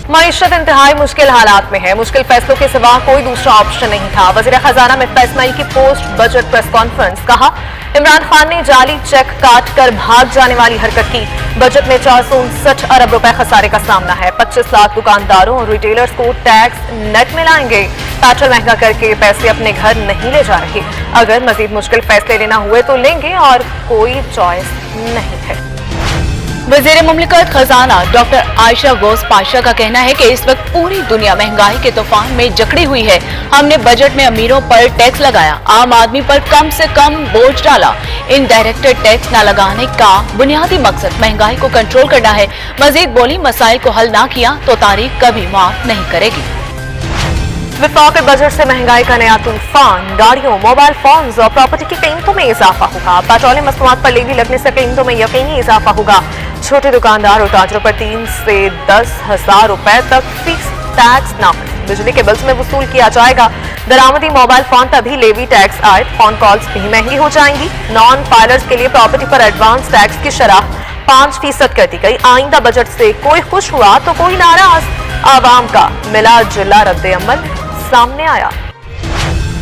मईशत इंतहाई मुश्किल हालात में है। मुश्किल फैसलों के सिवा कोई दूसरा ऑप्शन नहीं था। वजीर खजाना मिफ्ता इस्माइल की पोस्ट बजट प्रेस कॉन्फ्रेंस। कहा, इमरान खान ने जाली चेक काट कर भाग जाने वाली हरकत की। बजट में 459 अरब रुपए खसारे का सामना है। 25 लाख दुकानदारों और रिटेलर्स को टैक्स नेट में लाएंगे। पेट्रोल महंगा करके पैसे अपने घर नहीं ले जा रहे। अगर मजीद मुश्किल फैसले लेना हुए तो लेंगे और कोई चॉइस नहीं है। वज़ीर मुमलिकत खजाना डॉक्टर आयशा गौस पाशा का कहना है कि इस वक्त पूरी दुनिया महंगाई के तूफान में जकड़ी हुई है। हमने बजट में अमीरों पर टैक्स लगाया, आम आदमी पर कम से कम बोझ डाला। इनडायरेक्ट टैक्स न लगाने का बुनियादी मकसद महंगाई को कंट्रोल करना है। मजीद बोली, मसाइल को हल ना किया तो तारीख कभी माफ नहीं करेगी। विफाक बजट से महंगाई का नया तूफान। गाड़ियों, मोबाइल फोन्स और प्रॉपर्टी की कीमतों में इजाफा होगा। पेट्रोलियम मसनूआत पर लेवी लगने से कीमतों में यकीनी इजाफा होगा। छोटे दुकानदार और ताजरों पर 3 से 10 हजार रुपए तक फिक्स टैक्स नाफिज। बिजली के बिल्स में वसूल किया जाएगा। दरामदी मोबाइल फोन तभी लेवी टैक्स आए। फोन कॉल्स भी महंगी हो जाएंगी। नॉन फाइलर्स के लिए प्रॉपर्टी पर एडवांस टैक्स की शरह 5% कर दी गई। आइंदा बजट से कोई खुश हुआ तो कोई नाराज। आवाम का मिला जुला रद्द अमल सामने आया।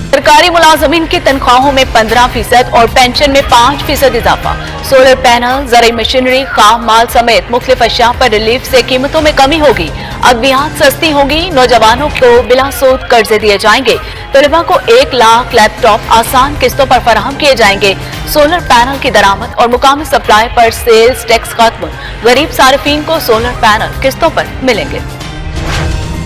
सरकारी मुलाजमीन की तनख्वाहों में 15% और पेंशन में 5% इजाफा। सोलर पैनल, ज़राई मशीनरी, खाम माल समेत मुख्तलिफ अशिया पर रिलीफ से कीमतों में कमी होगी। अद्वियात सस्ती होगी। नौजवानों को बिला सूद कर्जे दिए जाएंगे। तलबा को 1 लाख लैपटॉप आसान किस्तों पर फराहम किए जाएंगे। सोलर पैनल की दरामद और मुकामी सप्लाई पर सेल्स टैक्स खत्म। गरीब सार्फिन को सोलर पैनल किस्तों पर मिलेंगे।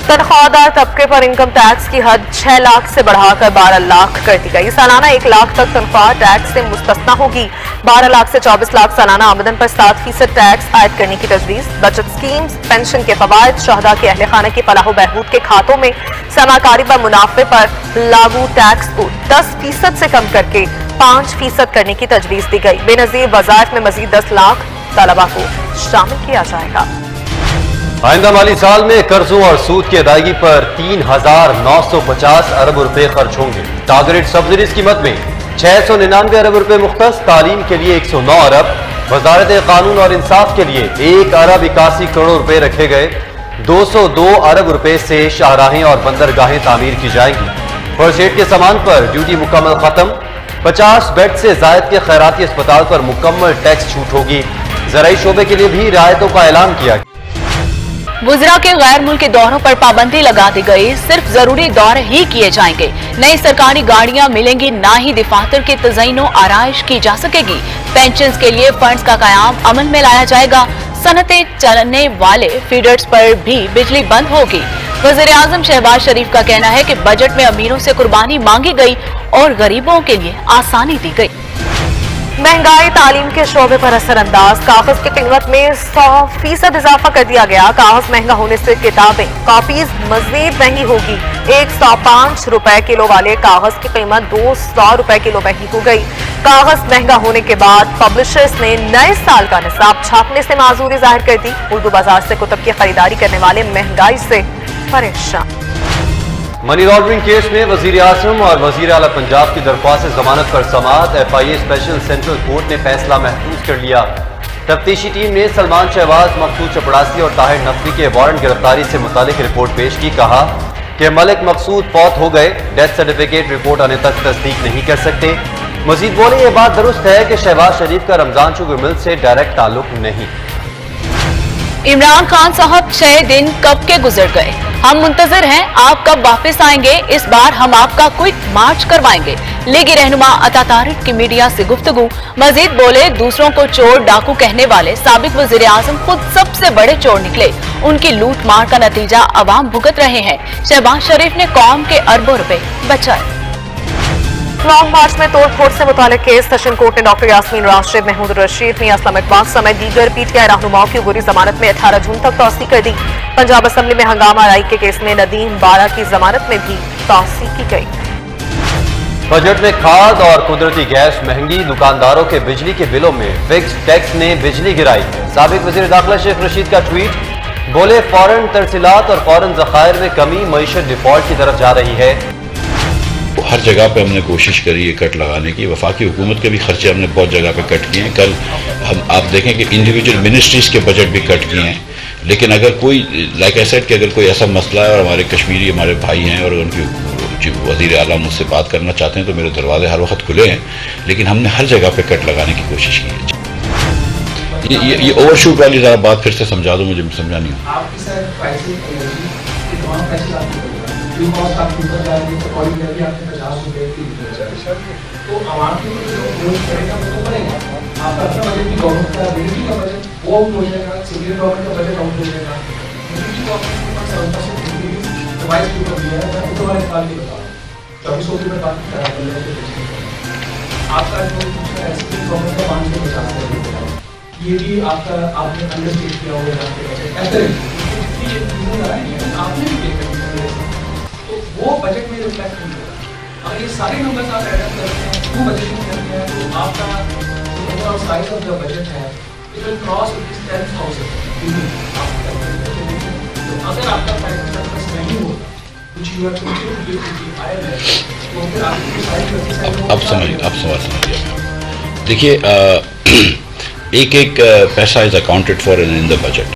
तनख्वाहदार तबके पर इनकम टैक्स की हद 6 लाख से बढ़ाकर 12 लाख कर दी गई। सालाना 1 लाख तक तनख्वाह टैक्स से मुस्तस्ना होगी। 12 लाख से 24 लाख सालाना आमदन पर 7% टैक्स आयद करने की तजवीज। बचत स्कीम्स, पेंशन के फवायद, शहदा के अहले खाना की फलाह बहबूद के खातों में सरमाकारी पर मुनाफे पर लागू टैक्स को 10% से कम करके 5% करने की तजवीज दी गई। बेनजीर वज़ायफ में मजीद 10 लाख तलबा को शामिल किया जाएगा। आइंदा माली साल में कर्जों और सूद की अदायगी पर 3,950 अरब रुपए खर्च होंगे। टारगेट सब्सिडीज की मद में 699 अरब रुपए मुख्तस, तालीम के लिए 109 अरब, वजारत कानून और इंसाफ के लिए 1 अरब 81 करोड़ रुपए रखे गए। 202 अरब रुपए से शाहराहें और बंदरगाहें तामीर की जाएंगी। फर्स्ट एड के सामान पर ड्यूटी मुकम्मल खत्म। 50 बेड से जायद के खैराती अस्पताल पर मुकम्मल टैक्स छूट होगी। ज़राई शोबे के लिए भी रियायतों का ऐलान किया गया। गुजरा के गैर मुल्की दौरों पर पाबंदी लगा दी गई। सिर्फ जरूरी दौरे ही किए जाएंगे। नई सरकारी गाड़ियां मिलेंगी, ना ही दफातर की तज़यीनो आराइश की जा सकेगी। पेंशन के लिए फंड्स का कयाम अमल में लाया जाएगा। सनतें चलने वाले फीडर्स पर भी बिजली बंद होगी। वज़ीर आज़म शहबाज शरीफ का कहना है कि बजट में अमीरों से कुर्बानी मांगी गई और गरीबों के लिए आसानी दी गई। महंगाई तालीम के शोबे पर असरअंदाज। कागज की कीमत में 100% इजाफा कर दिया गया। कागज महंगा होने से किताबें, कॉपीज मजीद महंगी होगी। 105 रुपए किलो वाले कागज की कीमत 200 रुपए किलो महंगी हो गई। कागज महंगा होने के बाद पब्लिशर्स ने नए साल का निसाब छापने से माजूरी जाहिर कर दी। उर्दू बाजार से कुतुब की खरीदारी करने वाले महंगाई से परेशान। मनी लॉन्ड्रिंग केस में वजीर आजम और वजीर आला पंजाब की दरख्वास्त से जमानत पर समाअत। FIA स्पेशल सेंट्रल कोर्ट ने फैसला महफूज कर लिया। तफ्तीशी टीम ने सलमान शहबाज, मकसूद चपड़ासी और ताहिर नकवी के वारंट गिरफ्तारी से मुतालिक रिपोर्ट पेश की। कहा कि मलिक मकसूद फौत हो गए, डेथ सर्टिफिकेट रिपोर्ट आने तक तस्दीक नहीं कर सकते। मजीद बोले, ये बात दुरुस्त है कि शहबाज शरीफ का रमजान शुगर मिल से डायरेक्ट ताल्लुक नहीं। इमरान खान साहब 6 दिन कब के गुजर गए। हम मुंतजर हैं आप कब वापस आएंगे। इस बार हम आपका क्विक मार्च करवाएंगे। लीगी रहनुमा अता तारिक की मीडिया से गुफ्तगू। मजीद बोले, दूसरों को चोर डाकू कहने वाले साबिक वजीर आजम खुद सबसे बड़े चोर निकले। उनकी लूट मार का नतीजा अवाम भुगत रहे हैं। शहबाज शरीफ ने कौम के अरबों रुपए बचाए। लॉन्ग मार्च में तोड़ फोड़ से मुतालिक केस। सेशन कोर्ट ने डॉक्टर यास्मीन राशिद, महमूद रशीद, मियां असलम इकबाल समेत दीगर PTI रहनुमाओं की गुरी जमानत में 18 जून तक तौसी कर दी। पंजाब असम्बली में हंगामा राई के केस में नदीम बारा की जमानत में भी तौसी की गई। बजट में खाद और कुदरती गैस महंगी। दुकानदारों के बिजली के बिलों में फिक्स टैक्स ने बिजली गिराई। साबिक वजीर दाखिला शेख रशीद का ट्वीट। बोले, फौरन तरसीलात और फौरन ज़खायर में कमी मईशत डिफॉल्ट की तरफ जा रही है। हर जगह पे हमने कोशिश करी है कट लगाने की। वफाकी हुकूमत के भी खर्चे हमने बहुत जगह पे कट किए हैं। कल हम आप देखें कि इंडिविजुअल मिनिस्ट्रीज़ के बजट भी कट किए हैं। لیکن اگر کوئی لائک آئی سیڈ کہ اگر کوئی ایسا مسئلہ ہے اور ہمارے کشمیری ہمارے بھائی ہیں اور ان کی وزیر اعلیٰ مجھ سے بات کرنا چاہتے ہیں تو میرے دروازے ہر وقت کھلے ہیں، لیکن ہم نے ہر جگہ پہ کٹ لگانے کی کوشش کی ہے. یہ اوور شوٹ والی ذرا بات پھر سے سمجھا دو، مجھے سمجھا نہیں. آپ کی سر پرائسنگ تمام پرائسز آپ کی فیو کاسٹ آپ کی اوپر جا رہی ہے تو آرڈینری آپ کے 50 روپے کی تو عوام کے جو یوز کرے گا وہ تو پڑے گا. آپ کا اپنا بجٹ بھی گورنمنٹ کا ریلٹی کا بجٹ وہ آؤٹ ہو جائے گا، سینئر گورنمنٹ کا بجٹ آؤٹ ہو جائے گا. ریلٹی گورنمنٹ کے پاس 7% ڈیوائس کے اوپر دیا ہے. میں دوبارہ نکال کے بتا رہا ہوں 2400 روپے بات کر رہا ہے. آپ کا جو ایسے گورنمنٹ کا 550 روپے یہ بھی آپ کا آپ نے انڈرسٹیٹ کیا ہوگا آپ کے بجٹ ایسے آپ نے بھی پے کرنا تو وہ بجٹ میں ریفلیکٹ نہیں ہوگا. اگر یہ سارے نمبرز آپ ایڈ اپ کرتے ہیں وہ بجٹنگ کرتے ہیں تو آپ کا over all size of the budget ہے اٹ ول کراس 10,000. تو اگر آپ کا فائنینس نہیں ہوگا کچھ یو ہے تو پھر آپ کی سائز اب سوال سمجھ گیا. دیکھیے ایک پیسہ is accounted for in the budget.